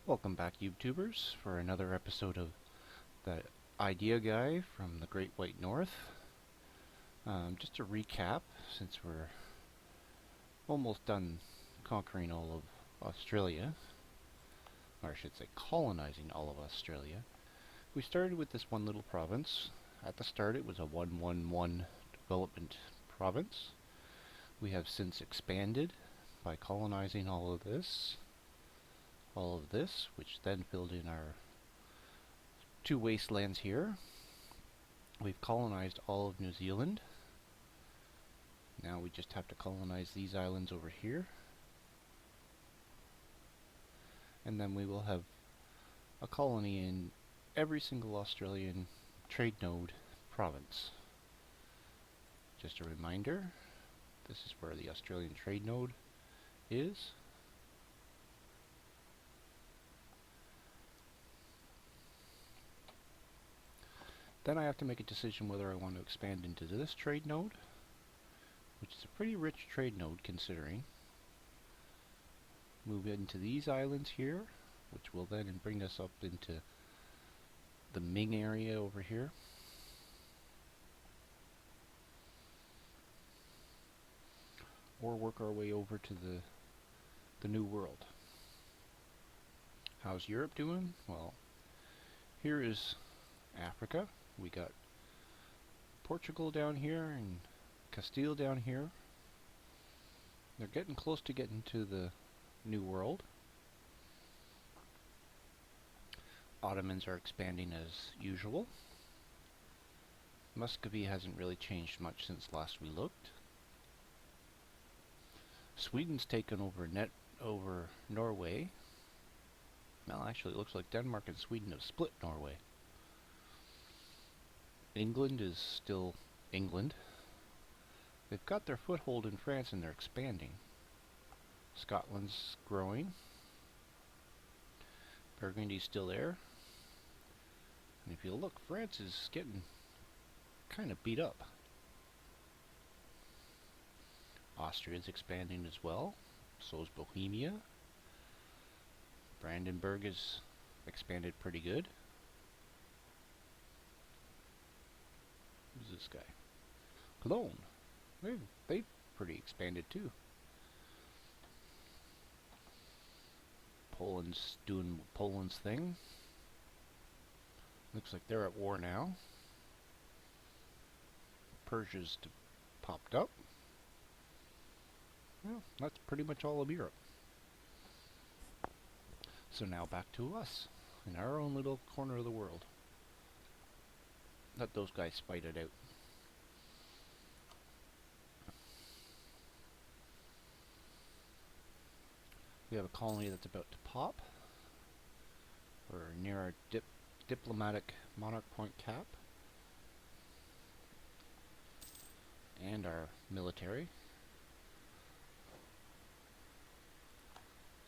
Welcome back, YouTubers, for another episode of the Idea Guy from the Great White North. Just to recap, since we're almost done conquering all of Australia, or I should say colonizing all of Australia, we started with this one little province. At the start it was a 111 development province. We have since expanded by colonizing all of this, which then filled in our two wastelands here. We've colonized all of New Zealand. Now we just have to colonize these islands over here. And then we will have a colony in every single Australian trade node province. Just a reminder, this is where the Australian trade node is. Then I have to make a decision whether I want to expand into this trade node, which is a pretty rich trade node considering. Move into these islands here, which will then bring us up into the Ming area over here. Or work our way over to the New World. How's Europe doing? Well, here is Africa. We got Portugal down here and Castile down here. They're getting close to getting to the New World. Ottomans are expanding as usual. Muscovy hasn't really changed much since last we looked. Sweden's taken over Norway. Well, actually it looks like Denmark and Sweden have split Norway. England is still England. They've got their foothold in France and they're expanding. Scotland's growing. Burgundy's still there. And if you look, France is getting kind of beat up. Austria's expanding as well. So is Bohemia. Brandenburg is expanded pretty good. Who's this guy? Cologne. They've pretty expanded too. Poland's doing Poland's thing. Looks like they're at war now. Persia's popped up. Well, that's pretty much all of Europe. So now back to us, in our own little corner of the world. Let those guys fight it out. We have a colony that's about to pop. We're near our diplomatic monarch point cap. And our military.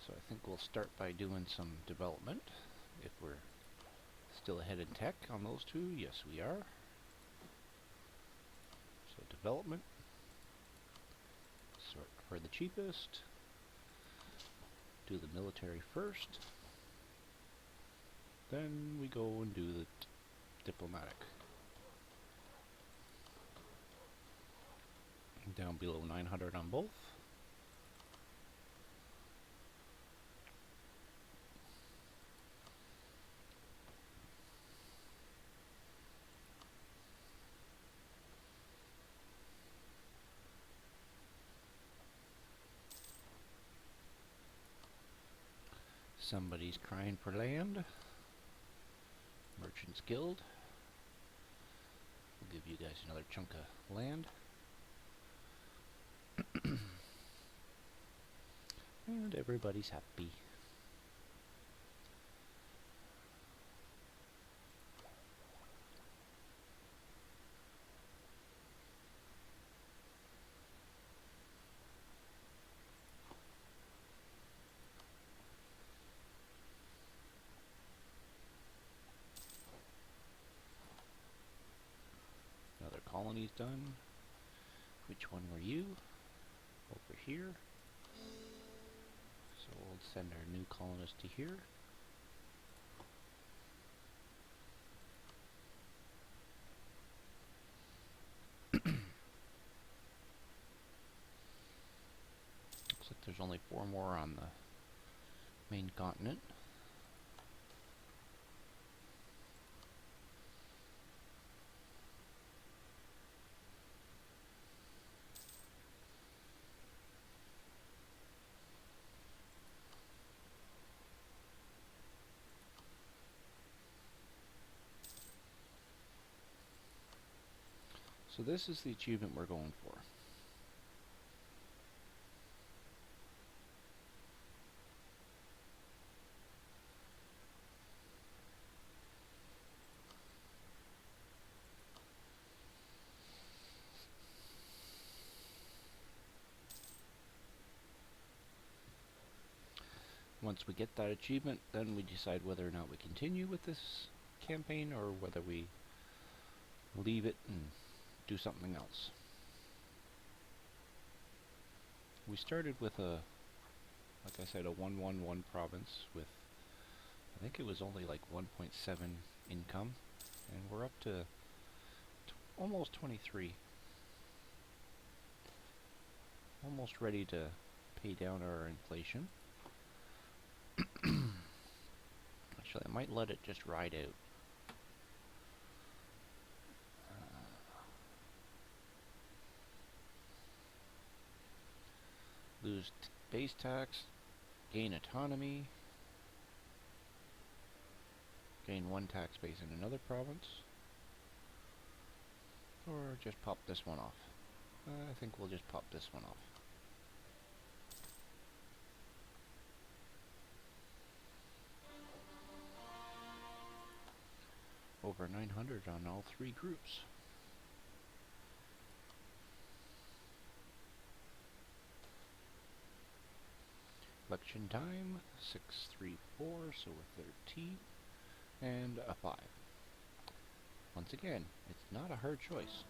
So I think we'll start by doing some development. If we're still ahead in tech on those two, yes we are. So development. Sort for the cheapest. Do the military first. Then we go and do the diplomatic. Down below 900 on both. Somebody's crying for land. Merchants Guild. We'll give you guys another chunk of land. And everybody's happy. Another colony's done. Which one were you? Over here. So we'll send our new colonist to here. Looks like there's only 4 more on the main continent. So this is the achievement we're going for. Once we get that achievement, then we decide whether or not we continue with this campaign or whether we leave it and do something else. We started with a, like I said, a 111 province with, I think it was only like 1.7 income, and we're up to almost 23. Almost ready to pay down our inflation. Actually, I might let it just ride out. Lose base tax, gain autonomy, gain 1 tax base in another province, or just pop this one off. I think we'll just pop this one off. Over 900 on all 3 groups. Election time, 634, so we're 13, and a 5. Once again, it's not a hard choice.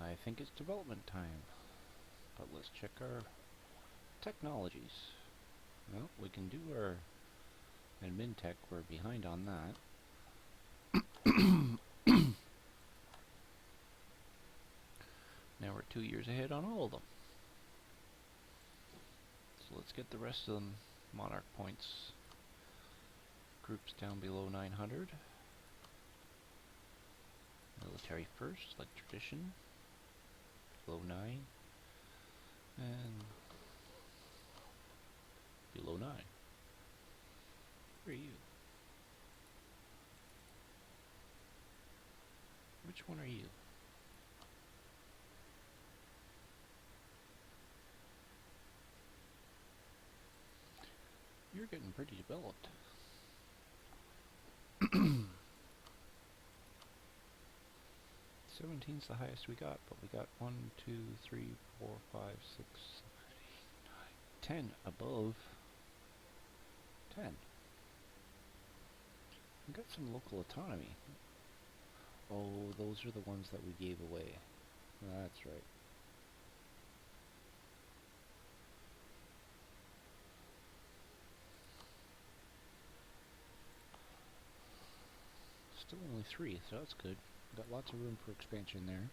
I think it's development time, but let's check our technologies. Well, we can do our admin tech, we're behind on that. Now we're 2 years ahead on all of them. So let's get the rest of them monarch points groups down below 900. Military first, like tradition, below 9, and below 9. Where are you? Which one are you? You're getting pretty developed. 17's the highest we got, but we got 1, 2, 3, 4, 5, 6, 7, 8, 9, 10 above 10. We got some local autonomy. Oh, those are the ones that we gave away. That's right. Still only 3, so that's good. Got lots of room for expansion there.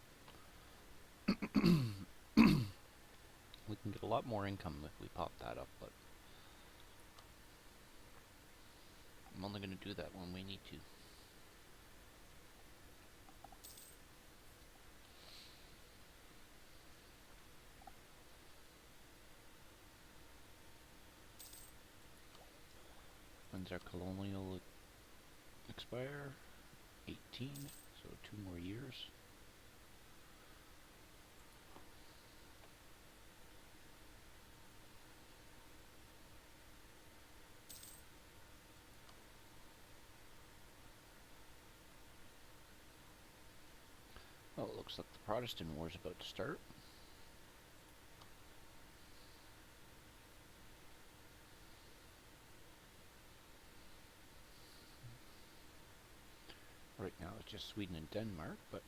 We can get a lot more income if we pop that up, but I'm only going to do that when we need to. When's our colonial expire? 18, so 2 more years. Well, it looks like the Protestant War is about to start. Right now, just Sweden and Denmark, but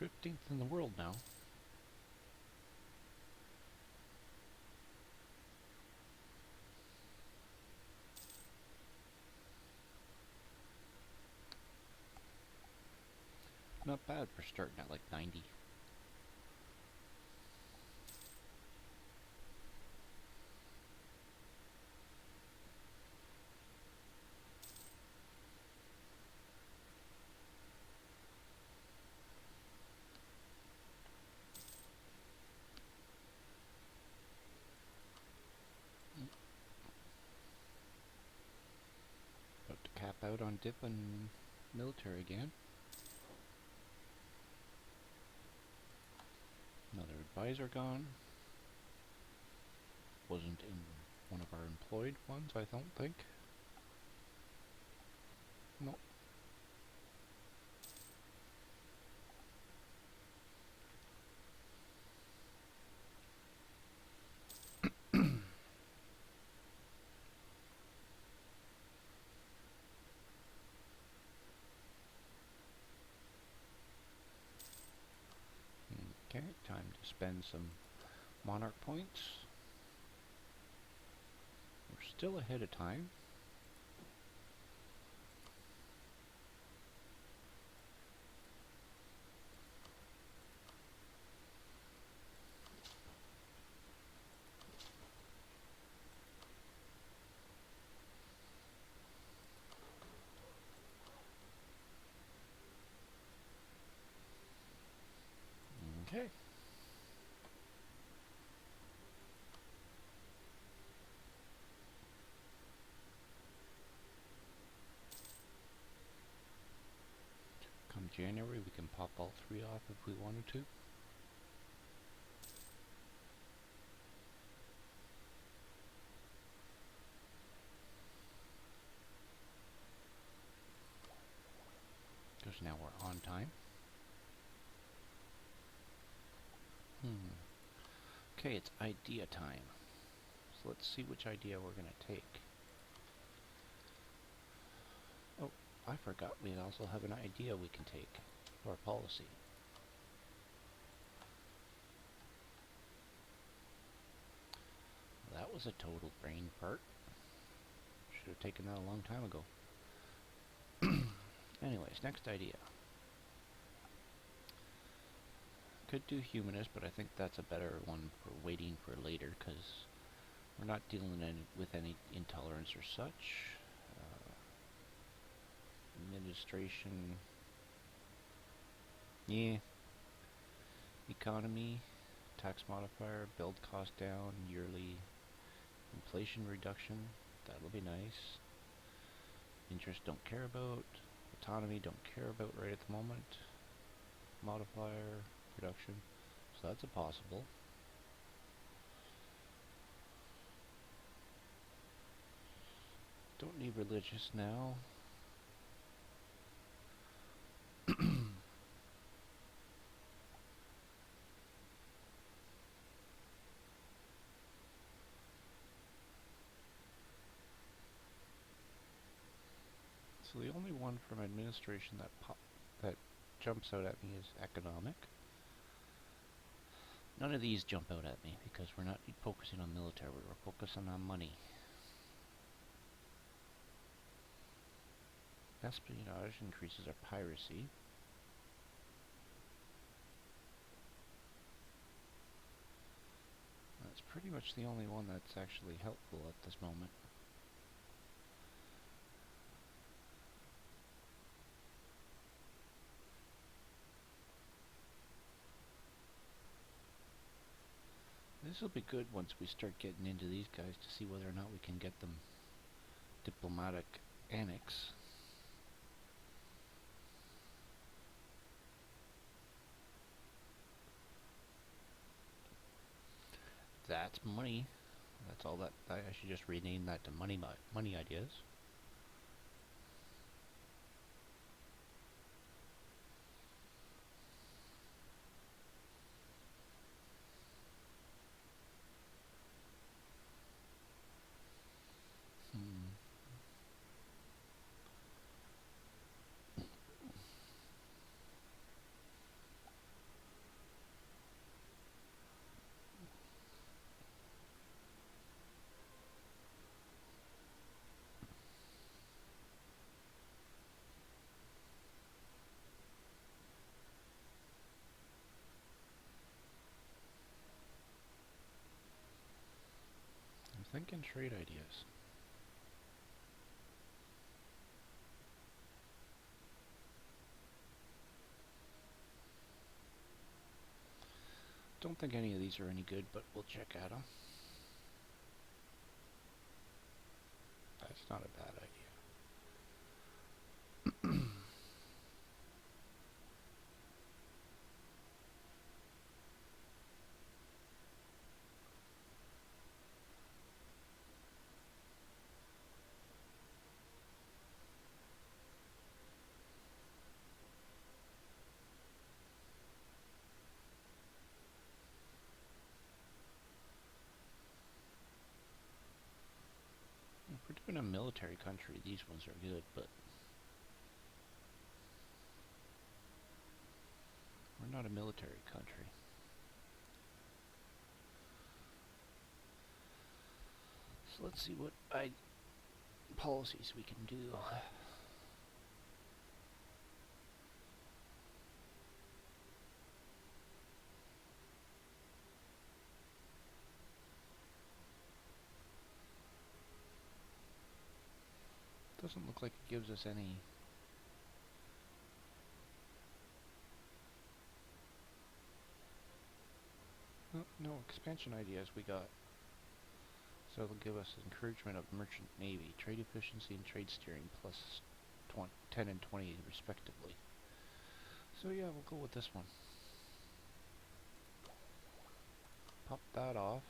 we're 15th in the world now. Not bad for starting at like 90. About to cap out on dip and military again. Another advisor gone. Wasn't in one of our employed ones, I don't think. No. Okay, time to spend some monarch points. We're still ahead of time. Okay. Come January, we can pop all three off if we wanted to. Because now we're on time. Okay, it's idea time. So let's see which idea we're going to take. Oh, I forgot we also have an idea we can take for our policy. That was a total brain fart. Should have taken that a long time ago. Anyways, next idea. Could do humanist, but I think that's a better one for waiting for later, because we're not dealing with any intolerance or such. Administration. Yeah. Economy. Tax modifier. Build cost down. Yearly inflation reduction. That'll be nice. Interest don't care about. Autonomy don't care about right at the moment. Modifier. Reduction. So that's a possible. Don't need religious now. So the only one from administration that jumps out at me is economic. None of these jump out at me because we're not focusing on military, we're focusing on money. Espionage increases our piracy. That's pretty much the only one that's actually helpful at this moment. this will be good once we start getting into these guys to see whether or not we can get them diplomatic annex. That's money. That's all that. I should just rename that to money ideas. I'm thinking trade ideas. Don't think any of these are any good, but we'll check at them. That's not a bad idea. If we're doing a military country, these ones are good, but we're not a military country. So let's see what policies we can do. Doesn't look like it gives us any. Oh, no expansion ideas we got. So it'll give us encouragement of merchant navy, trade efficiency, and trade steering plus 10 and 20 respectively. So yeah, we'll go with this one. Pop that off.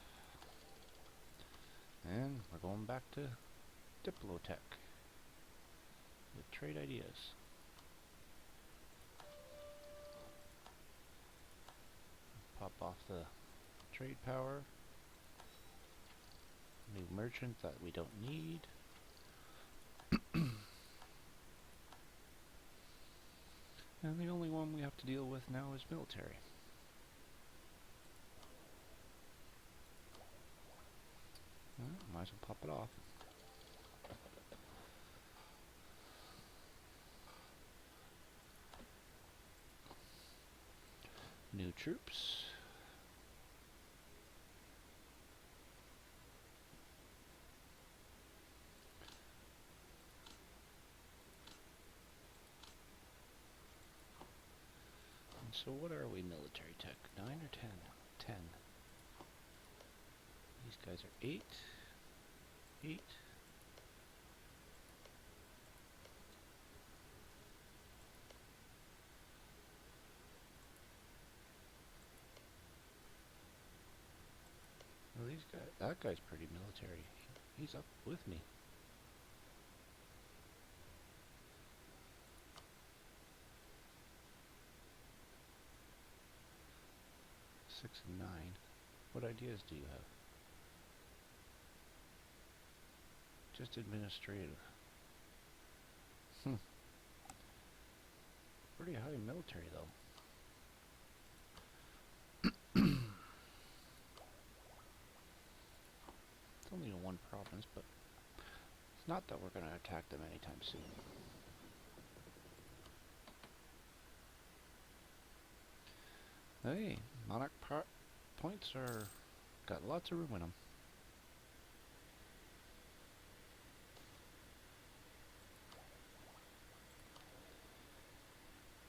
And we're going back to Diplotech with trade ideas. Pop off the trade power. New merchant that we don't need. And the only one we have to deal with now is military. Well, might as well pop it off. New troops. And so what are we military tech? 9 or 10? 10. These guys are 8. 8. Well, these guys, that guy's pretty military. He's up with me. Six and 9. What ideas do you have? Just administrative. Pretty high military though. It's only in one province, but it's not that we're going to attack them anytime soon. Hey, monarch points are got lots of room in them.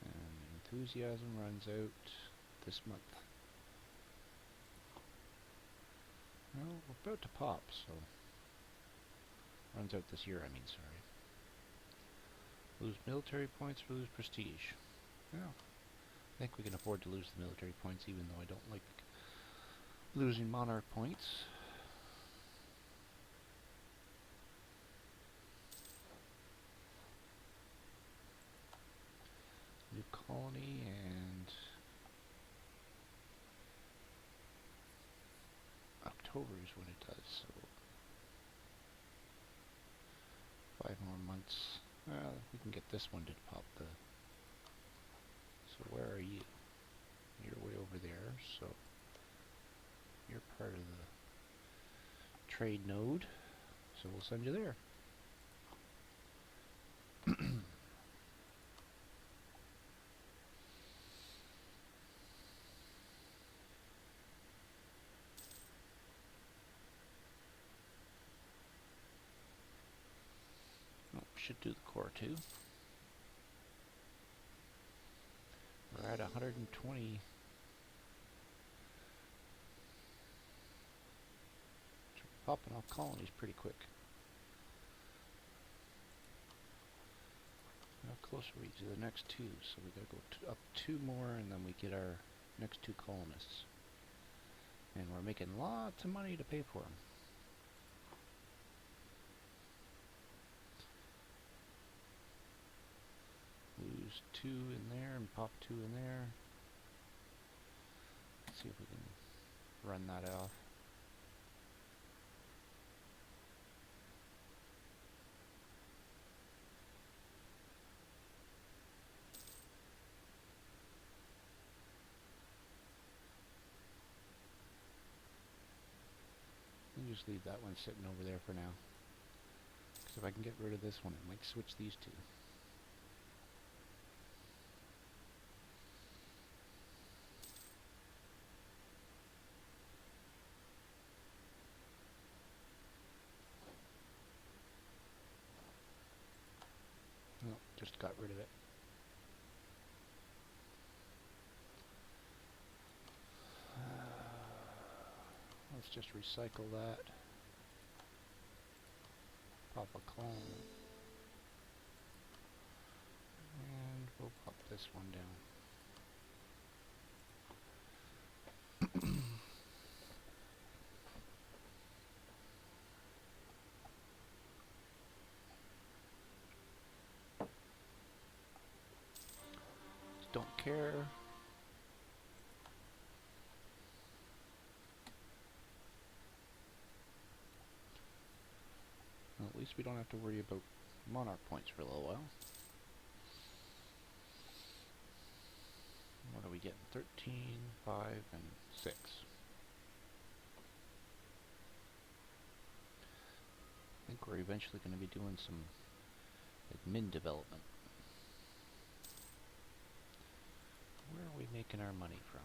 And enthusiasm runs out this month. Well, we're about to pop, so... Runs out this year, I mean, sorry. Lose military points or lose prestige. Well, I think we can afford to lose the military points, even though I don't like losing monarch points. New colony, and October is when it does, so 5 more months. Well, we can get this one to pop the... So where are you? You're way over there, so you're part of the trade node, so we'll send you there. Oh, should do the core too. We're at 120. Popping off colonies pretty quick. How close are we to the next two? So we gotta go up 2 more, and then we get our next 2 colonists. And we're making lots of money to pay for them. Lose 2 in there and pop 2 in there. Let's see if we can run that off. I'll just leave that one sitting over there for now. Because if I can get rid of this one, it might switch these 2. Oh, just got rid of it. Let's just recycle that. Pop a clone. And we'll pop this one down. Just don't care. Well, at least we don't have to worry about monarch points for a little while. What are we getting? 13, 5, and 6. I think we're eventually going to be doing some admin development. Where are we making our money from?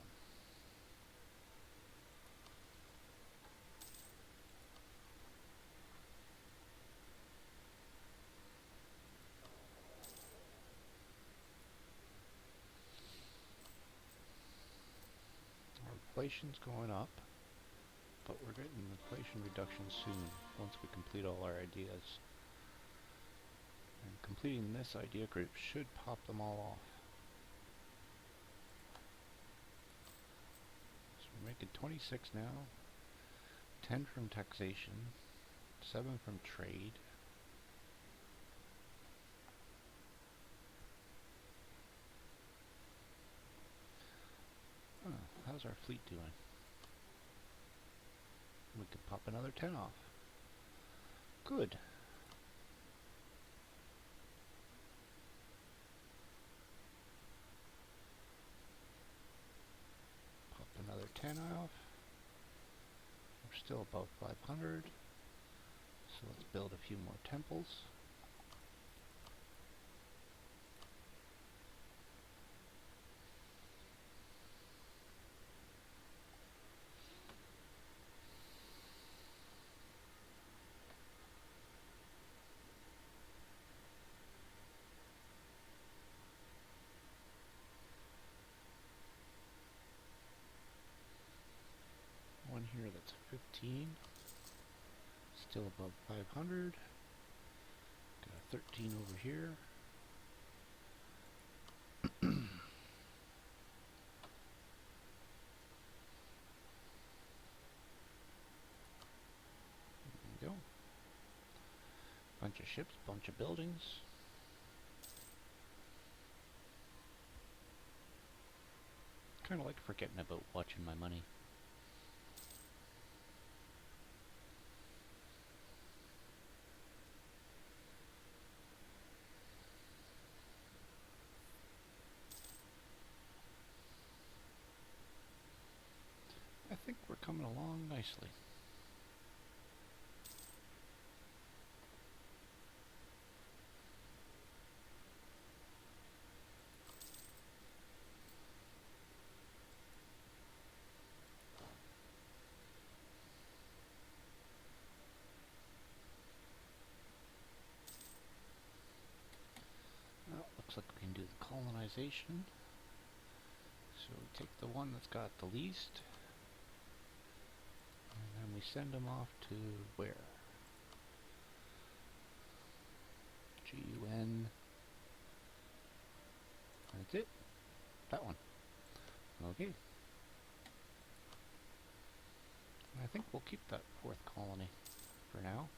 Inflation's going up, but we're getting inflation reduction soon once we complete all our ideas. And completing this idea group should pop them all off. So we're making 26 now, 10 from taxation, 7 from trade. How's our fleet doing? We could pop another 10 off. Good. Pop another 10 off. We're still above 500. So let's build a few more temples. One here that's 15. Still above 500. Got a 13 over here. There we go. Bunch of ships, bunch of buildings. Kind of like forgetting about watching my money. I think we're coming along nicely. Well, looks like we can do the colonization. So we take the one that's got the least, and then we send them off to where? GUN. That's it. That one. Okay. I think we'll keep that 4th colony for now.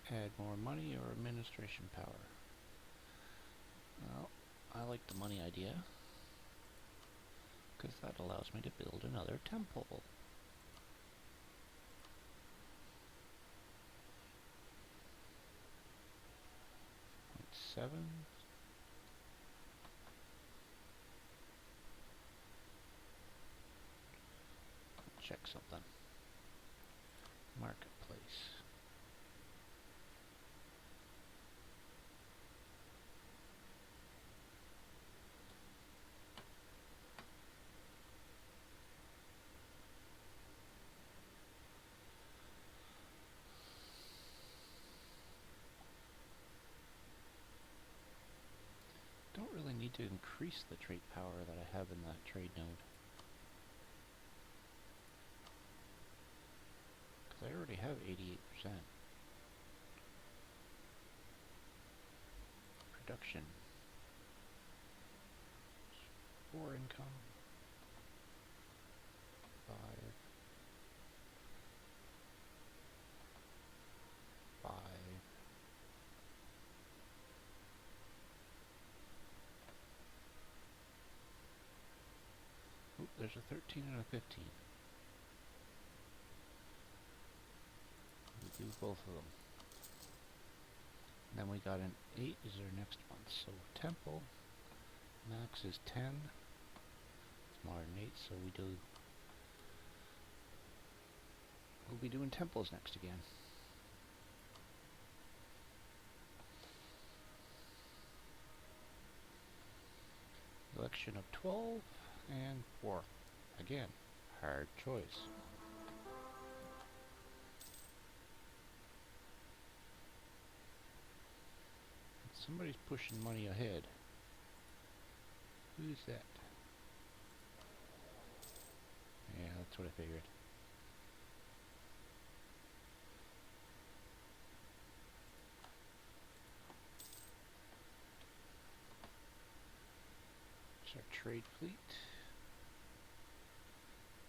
Add more money or administration power. Well, I like the money idea, because that allows me to build another temple. 0.7. Check something. Marketplace. Don't really need to increase the trade power that I have in that trade node, because I already have 88%. Production. 4 income. 5. 5. Oop, there's a 13 and a 15. We do both of them. And then we got an 8 is our next one. So temple, max is 10. It's modern 8, so we'll be doing temples next again. Election of 12 and 4. Again, hard choice. Somebody's pushing money ahead. Who's that? Yeah, that's what I figured. It's our trade fleet.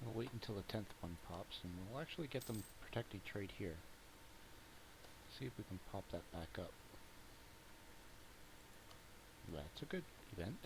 We'll wait until the 10th one pops, and we'll actually get them protecting trade here. See if we can pop that back up. That's a good event.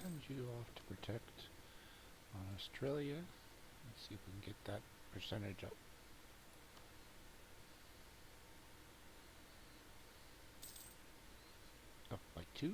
send you off to protect Australia. Let's see if we can get that percentage up. Up by 2.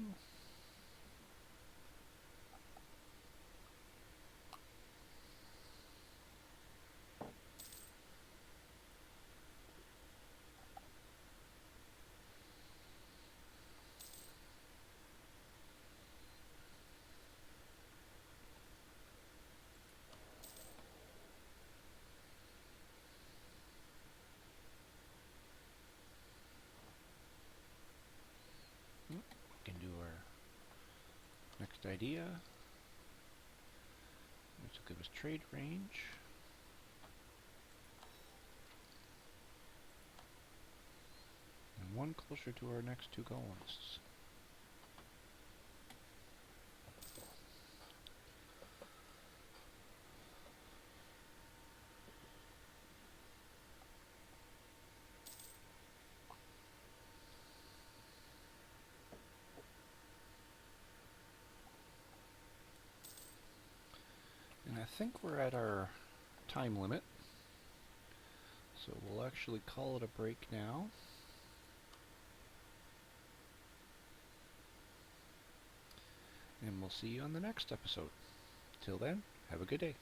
We can do our next idea, which will give us trade range. And one closer to our next 2 colonists. And I think we're at our time limit, so we'll actually call it a break now. And we'll see you on the next episode. Till then, have a good day.